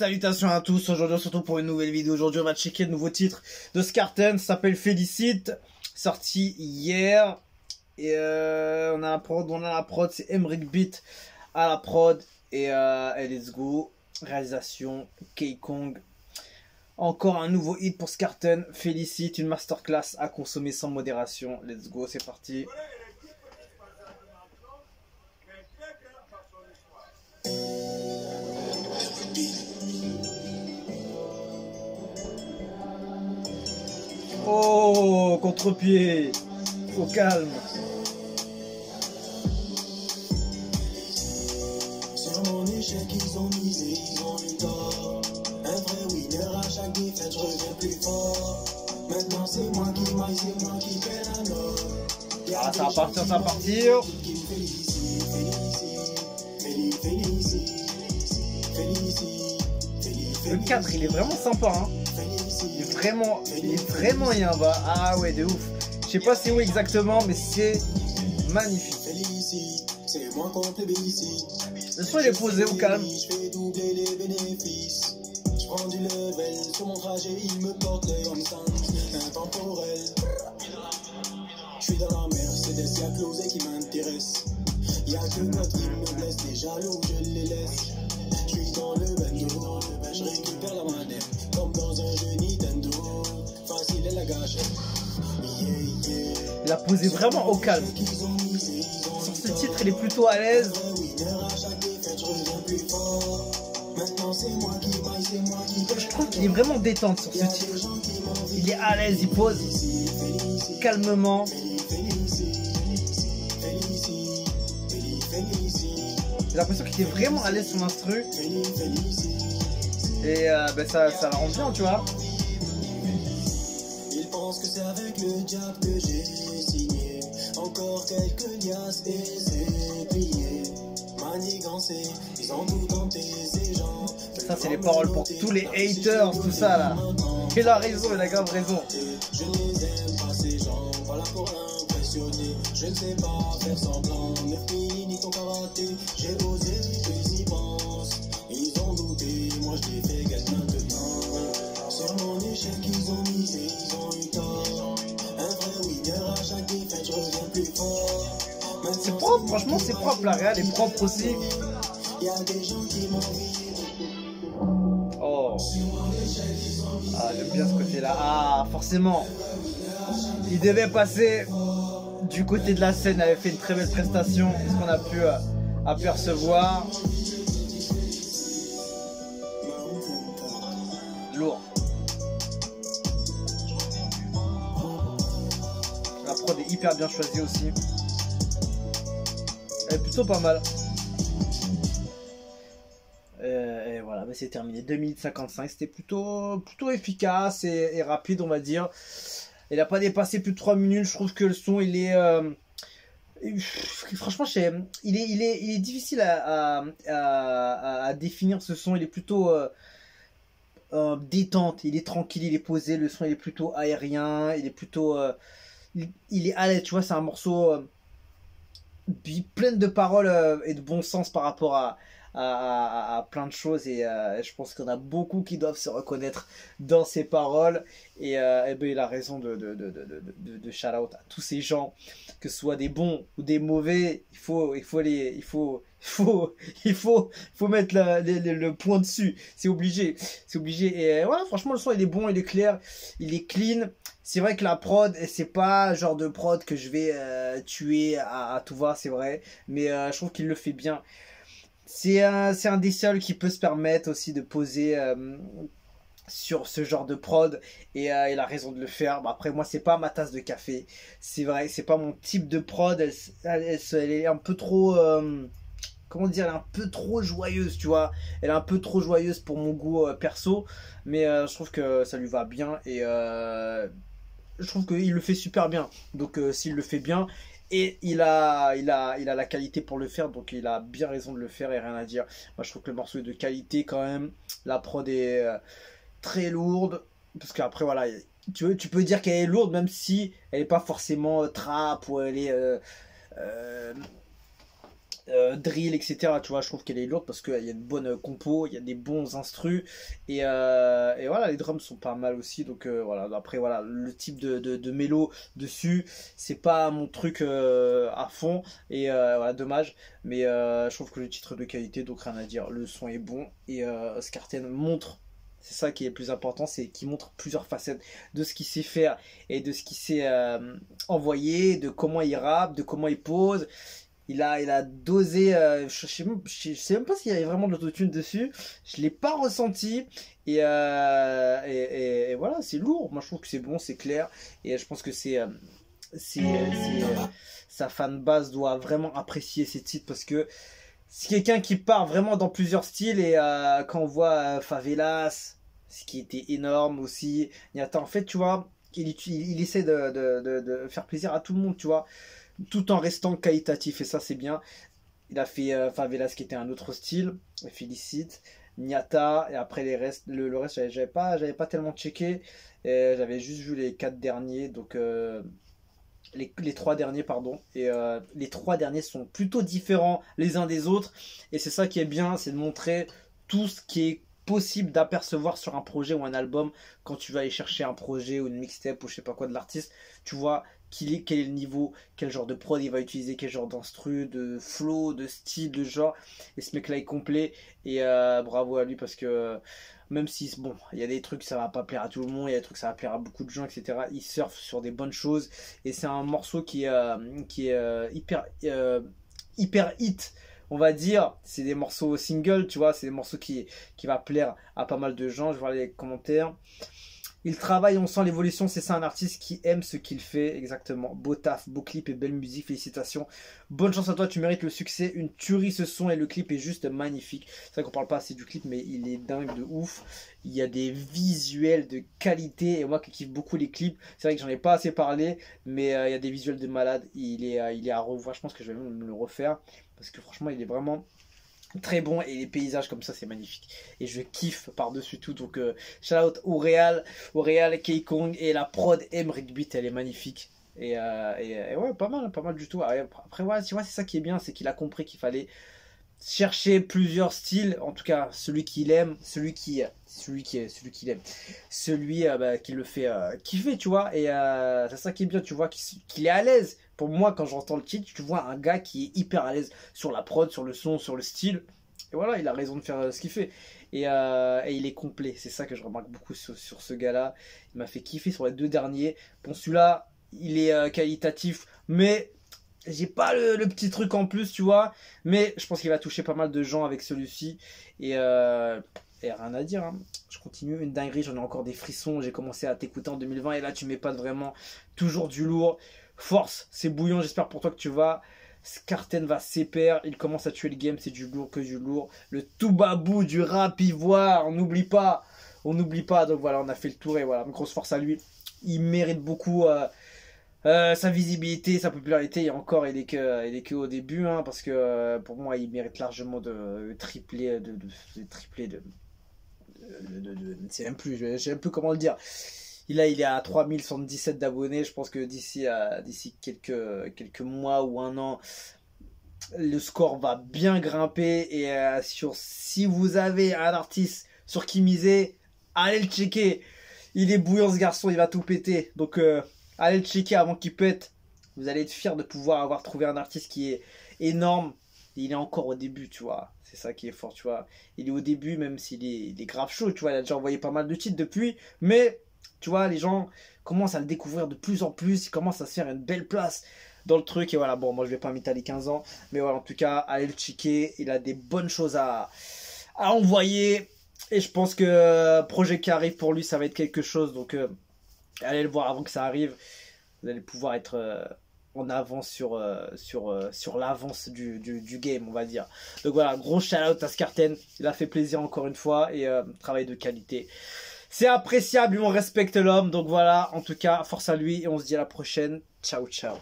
Salutations à tous, aujourd'hui on se retrouve pour une nouvelle vidéo. Aujourd'hui on va checker le nouveau titre de Skarten, ça s'appelle Félicite, sorti hier. Et on a la prod, c'est Emric Beat à la prod. Et let's go, réalisation K-Kong. Encore un nouveau hit pour Skarten, Félicite, une masterclass à consommer sans modération. Let's go, c'est parti. Oh, contre-pied, au calme. Sur mon échec, ils ont misé, ils ont eu tort. Un vrai winner à chaque défaite, je reviens plus fort. Maintenant, c'est moi qui maille, c'est moi qui fais la note. Ah, ça va partir, ça va partir. Le 4, il est vraiment sympa, hein. Il est vraiment bien bas. Ah ouais, de ouf. Je sais pas c'est où exactement, mais c'est magnifique. Le son il est posé au calme. Je fais doubler les bénéfices. Je prends du level sur mon trajet, il me porte l'œil en sens intemporel. Je suis dans la mer, c'est des siècles closés qui m'intéressent. Y'a que notre qui me blesse, les jaloux, je les laisse. Je suis dans le bando, je récupère la manette. Comme dans un jeu Nintendo, facile est la gâchette. Il a posé vraiment au calme. Sur ce titre, il est plutôt à l'aise. Je trouve qu'il est vraiment détente sur ce titre. Il est à l'aise, il pose calmement. J'ai l'impression qu'il est vraiment à l'aise sur l'instru. Et ben ça la rend bien, tu vois. Ils pensent que c'est avec le diable que j'ai signé. Encore quelques liasses et c'est plié. Manigancé, ils ont tout tenté, ces gens. Ça, c'est les paroles pour tous les haters, tout ça là. Il a raison, il a grave raison. Je ne les aime pas, ces gens. Pas là pour l'impressionner. Je ne sais pas faire semblant. Ne finis ton karaté. J'ai osé, ils y pensent. Ils ont douté, moi je les fais gagner maintenant. Sur mon échec, ils ont misé, ils ont eu tort. Un vrai winner à chaque défaite, je reviens plus fort. C'est propre, franchement c'est propre, la réal est propre aussi. Y'a des gens qui m'envient. Oh. Ah, j'aime bien ce côté-là. Ah, forcément. Il devait passer du côté de la scène, il avait fait une très belle prestation, ce qu'on a pu apercevoir. Lourd. La prod est hyper bien choisie aussi. Elle est plutôt pas mal. Et voilà, mais c'est terminé. 2 minutes 55, c'était plutôt efficace et rapide, on va dire. Il n'a pas dépassé plus de 3 minutes. Je trouve que le son, il est... franchement, il est difficile à définir ce son. Il est plutôt détente, il est tranquille, il est posé. Le son, il est plutôt aérien. Il est plutôt... il est à l'aise, tu vois, c'est un morceau... pleine de paroles et de bon sens par rapport à plein de choses et je pense qu'on a beaucoup qui doivent se reconnaître dans ces paroles et ben, il a raison de shout out à tous ces gens, que ce soit des bons ou des mauvais. Il faut mettre le point dessus, c'est obligé et voilà, franchement le son il est bon, il est clair, il est clean. C'est vrai que la prod, c'est pas genre de prod que je vais tuer à tout va, c'est vrai, mais je trouve qu'il le fait bien. C'est un des seuls qui peut se permettre aussi de poser sur ce genre de prod et il a raison de le faire. Bon, après moi c'est pas ma tasse de café, c'est vrai, c'est pas mon type de prod. Elle est un peu trop comment dire, elle est un peu trop joyeuse, tu vois. Elle est un peu trop joyeuse pour mon goût perso, mais je trouve que ça lui va bien et je trouve qu'il le fait super bien. Donc s'il le fait bien, et il a la qualité pour le faire, donc il a bien raison de le faire et rien à dire. Moi je trouve que le morceau est de qualité quand même. La prod est très lourde, parce qu'après voilà, tu peux dire qu'elle est lourde même si elle n'est pas forcément trap ou elle est drill, etc. Tu vois, je trouve qu'elle est lourde parce qu'il y a une bonne compo, il y a des bons instrus et voilà, les drums sont pas mal aussi. Donc voilà, après voilà, le type de mélo dessus, c'est pas mon truc à fond et voilà, dommage. Mais je trouve que le titre de qualité, donc rien à dire, le son est bon et Skarten montre. C'est ça qui est le plus important, c'est qu'il montre plusieurs facettes de ce qu'il sait faire et de ce qu'il sait envoyer, de comment il rappe, de comment il pose. Il a dosé, je sais même pas s'il y avait vraiment de l'autotune dessus, je l'ai pas ressenti, et voilà, c'est lourd, moi je trouve que c'est bon, c'est clair, et je pense que sa fanbase doit vraiment apprécier ces titres, parce que c'est quelqu'un qui part vraiment dans plusieurs styles, et quand on voit Favelas, ce qui était énorme aussi, en fait tu vois, il essaie de faire plaisir à tout le monde, tu vois, tout en restant qualitatif, et ça c'est bien. Il a fait Favelas qui était un autre style, félicite. Nyata, et après le reste j'avais pas tellement checké, j'avais juste vu les 4 derniers, donc les 3 derniers pardon, et les 3 derniers sont plutôt différents les uns des autres, et c'est ça qui est bien, c'est de montrer tout ce qui est possible d'apercevoir sur un projet ou un album. Quand tu vas aller chercher un projet ou une mixtape ou je sais pas quoi de l'artiste, tu vois quel est le niveau, quel genre de prod il va utiliser, quel genre d'instru, de flow, de style, de genre, et ce mec là est complet, et bravo à lui, parce que même si bon, il y a des trucs ça va pas plaire à tout le monde, il y a des trucs ça va plaire à beaucoup de gens, etc., il surfe sur des bonnes choses, et c'est un morceau qui est hyper hit, on va dire. C'est des morceaux single, tu vois, c'est des morceaux qui va plaire à pas mal de gens. Je vois les commentaires. Il travaille, on sent l'évolution, c'est ça un artiste qui aime ce qu'il fait, exactement. Beau taf, beau clip et belle musique, félicitations. Bonne chance à toi, tu mérites le succès, une tuerie ce son, et le clip est juste magnifique. C'est vrai qu'on parle pas assez du clip, mais il est dingue de ouf. Il y a des visuels de qualité, et moi qui kiffe beaucoup les clips, c'est vrai que j'en ai pas assez parlé, mais il y a des visuels de malade. Il est à revoir, je pense que je vais même me le refaire, parce que franchement il est vraiment très bon, et les paysages comme ça c'est magnifique, et je kiffe par dessus tout. Donc shout out au Real K-Kong, et la prod Emric Beat, elle est magnifique, et ouais, pas mal du tout. Après voilà, tu vois, c'est ça qui est bien, c'est qu'il a compris qu'il fallait chercher plusieurs styles, en tout cas celui qu'il aime, celui qu'il aime, celui qui le fait kiffer, tu vois, et c'est ça qui est bien, tu vois, qu'il est à l'aise. Pour moi, quand j'entends le titre, tu vois un gars qui est hyper à l'aise sur la prod, sur le son, sur le style, et voilà, il a raison de faire ce qu'il fait, et il est complet. C'est ça que je remarque beaucoup sur ce gars-là. Il m'a fait kiffer sur les 2 derniers. Bon, celui-là, il est qualitatif, mais j'ai pas le petit truc en plus, tu vois, mais je pense qu'il va toucher pas mal de gens avec celui-ci, et rien à dire, hein. Je continue, une dinguerie, j'en ai encore des frissons. J'ai commencé à t'écouter en 2020, et là tu m'épates vraiment, toujours du lourd. Force, c'est bouillant, j'espère pour toi que tu vas. Skarten va s'épaire, il commence à tuer le game, c'est du lourd que du lourd. Le tout babou du rap ivoire, on n'oublie pas. Donc voilà, on a fait le tour, et voilà, grosse force à lui. Il mérite beaucoup sa visibilité, sa popularité, et encore il est que au début, hein, parce que pour moi il mérite largement de tripler, je sais même plus comment le dire. Il est à 3077 d'abonnés. Je pense que d'ici quelques mois ou un an, le score va bien grimper, et si vous avez un artiste sur qui miser, allez le checker. Il est bouillant ce garçon, il va tout péter, donc allez le checker avant qu'il pète. Vous allez être fiers de pouvoir avoir trouvé un artiste qui est énorme. Il est encore au début, tu vois, c'est ça qui est fort, tu vois. Il est au début, même s'il est grave chaud, tu vois. Il a déjà envoyé pas mal de titres depuis, mais tu vois, les gens commencent à le découvrir de plus en plus, il commence à se faire une belle place dans le truc, et voilà. Bon, moi je vais pas m'étaler 15 ans, mais voilà, en tout cas, allez le checker, il a des bonnes choses à envoyer, et je pense que projet qui arrive pour lui, ça va être quelque chose, donc allez le voir avant que ça arrive. Vous allez pouvoir être en avance sur l'avance du game, on va dire. Donc voilà, gros shout out à Skarten, il a fait plaisir encore une fois, et travail de qualité. C'est appréciable, on respecte l'homme. Donc voilà, en tout cas, force à lui, et on se dit à la prochaine. Ciao, ciao.